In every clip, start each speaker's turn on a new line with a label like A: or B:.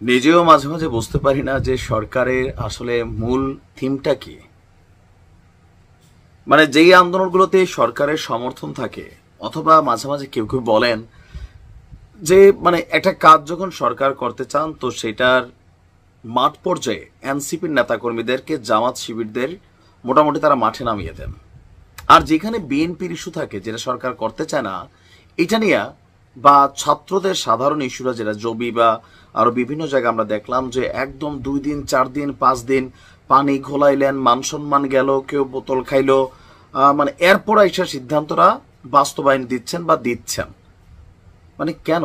A: নিজেও মাঝে মাঝে বুঝতে পারি না যে সরকারের আসলে মূল থিমটা কি। মানে যেই আন্দোলনগুলোতে সরকারের সমর্থন থাকে, অথবা মাঝে মাঝে কেউ কেউ বলেন যে মানে একটা কাজ যখন সরকার করতে চান তো সেটার মাঠ পর্যায়ে এনসিপির নেতাকর্মীদেরকে, জামাত শিবিরদের মোটামুটি তারা মাঠে নামিয়ে দেন। আর যেখানে বিএনপির ইস্যু থাকে যেটা সরকার করতে চায় না এটা নিয়ে, বা ছাত্রদের সাধারণ ইস্যুরা যেটা জবি বা আরো বিভিন্ন জায়গায় আমরা দেখলাম যে একদম 2 দিন 4 দিন 5 দিন পানি ঘোলাইলেন, মান সম্মান গেল, কেউ বোতল খাইলো, মানে এরপর এসে সিদ্ধান্তরা বাস্তবায়ন দিচ্ছেন বা দিচ্ছেন। মানে কেন?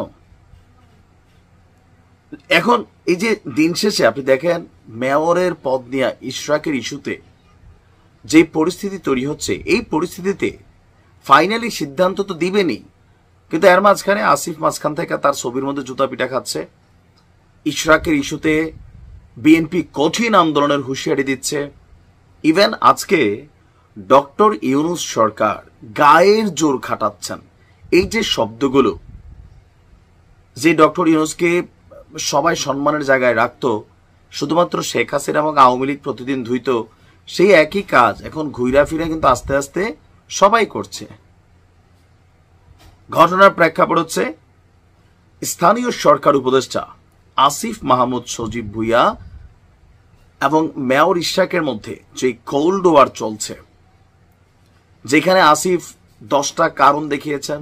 A: এখন এই যে দিন শেষে আপনি দেখেন মেয়রের পদ নিয়ে ইশরাকের ইস্যুতে যে পরিস্থিতি তৈরি হচ্ছে, এই পরিস্থিতিতে ফাইনালি সিদ্ধান্ত তো দিবেনই, কিন্তু এর মাঝখানে আসিফ মাঝখান থেকে তার ছবির মধ্যে জুতা পিটা খাচ্ছে। ইশরাকের ইস্যুতে বিএনপি কঠিন আন্দোলনের হুঁশিয়ারি দিচ্ছে। ইভেন আজকে ডক্টর ইউনূস সরকার গায়ের জোর খাটাচ্ছেন। এই যে শব্দগুলো, যে ডক্টর ইউনূসকে সবাই সম্মানের জায়গায় রাখতো, শুধুমাত্র শেখ হাসিনা এবং আওয়ামী লীগ প্রতিদিন ধুইত, সেই একই কাজ এখন ঘুরা ফিরে কিন্তু আস্তে আস্তে সবাই করছে। ঘটনার প্রেক্ষাপট হচ্ছে স্থানীয় সরকার উপদেষ্টা আসিফ মাহমুদ সজীব ভুইয়া এবং মেয়র ইশরাকের মধ্যে যে কোল্ড ওয়ার চলছে, যেখানে আসিফ 10টা কারণ দেখিয়েছেন,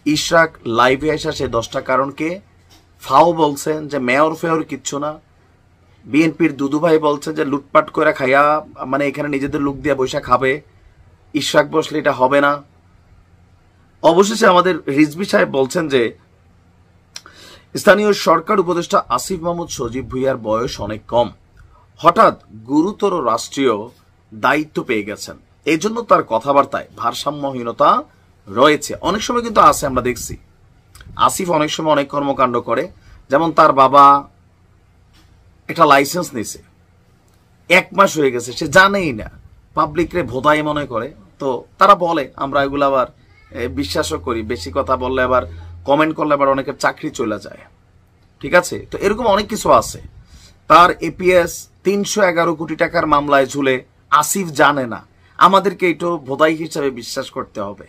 A: ইশরাক লাইভে আসা সেই 10টা কারণকে ফাও বলছেন যে মেয়র ফেয়র কিচ্ছু না। বিএনপির দুদু ভাই বলছেন যে লুটপাট করে খাইয়া, মানে এখানে নিজেদের লোক দিয়ে বৈশা খাবে, ইশরাক বসলে এটা হবে না। অবশেষে আমাদের রিজভী সাহেব বলছেন যে স্থানীয় সরকার উপদেষ্টা আসিফ মাহমুদ সজীব ভুইয়ার বয়স অনেক কম, হঠাৎ গুরুতর রাষ্ট্রীয় দায়িত্ব পেয়ে গেছেন, এই জন্য তার কথাবার্তায় ভারসাম্যহীনতা রয়েছে। অনেক সময় কিন্তু আছে, আমরা দেখছি আসিফ অনেক সময় অনেক কর্মকাণ্ড করে। যেমন তার বাবা একটা লাইসেন্স নিছে, 1 মাস হয়ে গেছে, সে জানেই না, পাবলিকরে ভোদাই মনে করে। তো তারা বলে, আমরা এগুলো আবার বিশ্বাসও করি, বেশি কথা বললে আবার কমেন্ট করলে আবার অনেকের চাকরি চলে যায়। ঠিক আছে, তো এরকম অনেক কিছু আছে। তার এপিএস 311 কোটি টাকার মামলায় ঝুলে, আসিফ জানে না, আমাদেরকে এটা ভোদাই হিসাবে বিশ্বাস করতে হবে।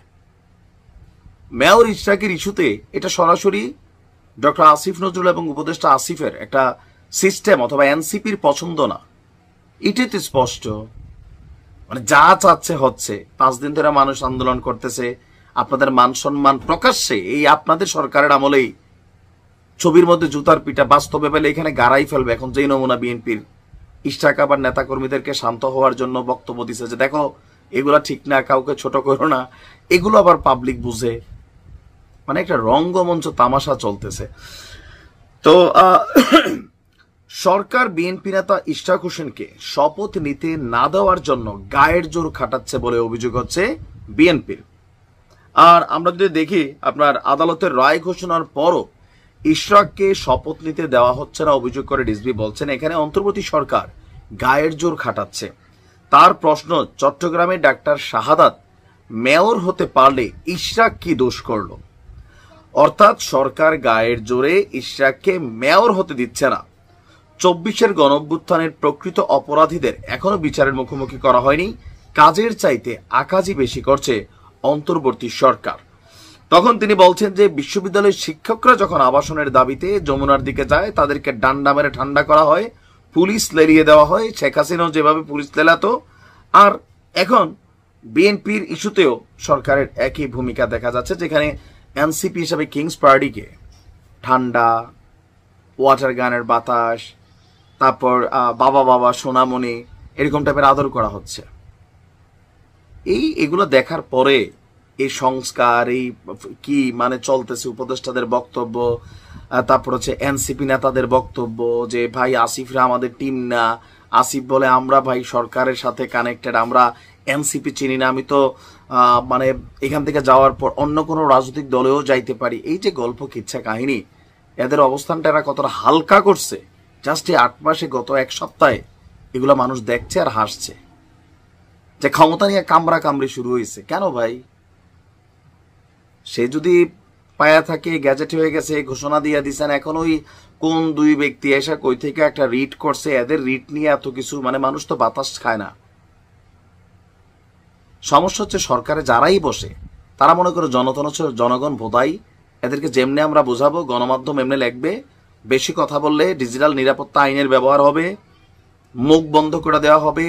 A: মেয়র ইশরাকের ইস্যুতে এটা সরাসরি ডক্টর আসিফ নজরুল এবং উপদেষ্টা আসিফের একটা সিস্টেম অথবা এনসিপির পছন্দ না, এটাই তো স্পষ্ট। মানে যা চাচ্ছে হচ্ছে। 5 দিন ধরে মানুষ আন্দোলন করতেছে, আপনাদের মান সম্মান প্রকাশ্যে এই আপনাদের সরকারের আমলেই ছবির মধ্যে জুতার পিটা, বাস্তবে পেলে এখানে গাড়াই ফেলবে। এখন যেই নমুনা বিএনপির ইশরাক আবার নেতাকর্মীদেরকে শান্ত হওয়ার জন্য বক্তব্য দিচ্ছে যে দেখো এগুলা ঠিক না, কাউকে ছোট করো না, এগুলো আবার পাবলিক বুঝে। মানে একটা রঙ্গমঞ্চ তামাশা চলতেছে। তো সরকার বিএনপি নেতা ইশরাক হোসেনকে শপথ নিতে না দেওয়ার জন্য গায়ের জোর খাটাচ্ছে বলে অভিযোগ হচ্ছে বিএনপির। আর আমরা যদি দেখি আপনার আদালতের রায় ঘোষণার পরও ইশরাককে শপথ নিতে দেওয়া হচ্ছে না অভিযোগ করে রিজভী বলছেন এখানে অন্তর্বর্তী সরকার গায়ের জোর খাটাচ্ছে। তার প্রশ্ন, চট্টগ্রামে ডাক্তার শাহাদাত মেয়র হতে পারলে ইশরাক কি দোষ করলো? অর্থাৎ সরকার গায়ের জোরে ইশরাককে মেয়র হতে দিচ্ছে না। 24-এর গণঅভ্যুত্থানের প্রকৃত অপরাধীদের এখনো বিচারের মুখোমুখি করা হয়নি, কাজের চাইতে আকাজই বেশি করছে অন্তর্বর্তী সরকার। তখন তিনি বলছেন যে বিশ্ববিদ্যালয়ের শিক্ষকরা যখন আবাসনের দাবিতে যমুনার দিকে যায়, তাদেরকে ডান্ডা মেরে ঠান্ডা করা হয়, পুলিশ লেলিয়ে দেওয়া হয়, শেখ হাসিনাও যেভাবে পুলিশ লেলাতো। আর এখন বিএনপির ইস্যুতেও সরকারের একই ভূমিকা দেখা যাচ্ছে, যেখানে এনসিপি হিসাবে কিংস পার্টিকে ঠান্ডা, ওয়াটার গানের বাতাস, তারপর বাবা বাবা সোনামণি, এরকম টাইপের আদর করা হচ্ছে। এগুলো দেখার পরে এই সংস্কার, এই কি মানে চলতেছে, উপদেষ্টাদের বক্তব্য, তারপর হচ্ছে এনসিপি নেতাদের বক্তব্য যে ভাই আসিফরা আমাদের টিম না, আসিফ বলে আমরা ভাই সরকারের সাথে কানেক্টেড, আমরা এনসিপি চিনি না, আমি তো মানে এখান থেকে যাওয়ার পর অন্য কোনো রাজনৈতিক দলেও যাইতে পারি। এই যে গল্প কিচ্ছা কাহিনী, এদের অবস্থানটা এরা কতটা হালকা করছে জাস্ট এই 8 মাসে, গত 1 সপ্তাহে এগুলো মানুষ দেখছে আর হাসছে যে ক্ষমতা নিয়ে কামড়া কামড়ি শুরু হয়েছে। কেন ভাই? সে যদি পায়া থাকে, গ্যাজেট হয়ে গেছে, ঘোষণা দিয়ে দিছেন। এখন ওই কোন দুই ব্যক্তি এসে কই থেকে একটা রিট করছে, এদের রিট নিয়ে এত কিছু, মানে মানুষ তো বাতাস খায় না। সমস্যা হচ্ছে সরকারে যারাই বসে তারা মনে করে জনগণ বোধাই, এদেরকে যেমনি আমরা বোঝাবো গণমাধ্যম এমনি লিখবে, বেশি কথা বললে ডিজিটাল নিরাপত্তা আইনের ব্যবহার হবে, মুখ বন্ধ করে দেওয়া হবে,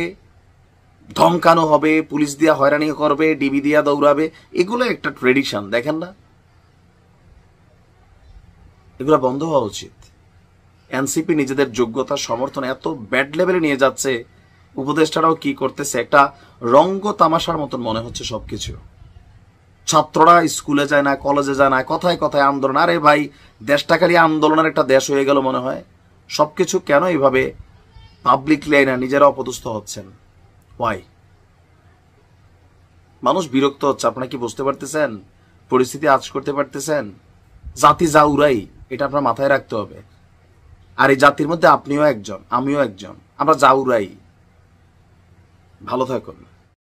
A: ধমকানো হবে, পুলিশ দিয়া হয়রানি করবে, ডিবি দিয়া দৌড়াবে। এগুলো একটা ট্রেডিশন, দেখেন না? এগুলো বন্ধ হওয়া উচিত। এনসিপি নিজেদের যোগ্যতা সমর্থন এত ব্যাড লেভেলে নিয়ে যাচ্ছে, উপদেষ্টারাও কি করতেছে, একটা রঙ্গ তামাশার মতন মনে হচ্ছে সবকিছু। ছাত্ররা স্কুলে যায় না, কলেজে যায় না, কথায় কথায় আন্দোলন। আরে ভাই, দেশটা খালি আন্দোলনের একটা দেশ হয়ে গেল মনে হয়। সবকিছু কেন এইভাবে পাবলিকলি না নিজেরা অপদস্থ হচ্ছেন? ওয়াই? মানুষ বিরক্ত হচ্ছে, আপনারা কি বুঝতে পারতেছেন? পরিস্থিতি আজ করতে পারতেছেন? জাতি যা উড়াই, এটা আপনার মাথায় রাখতে হবে। আর এই জাতির মধ্যে আপনিও একজন, আমিও একজন, আমরা যা উড়াই। ভালো থাকুন।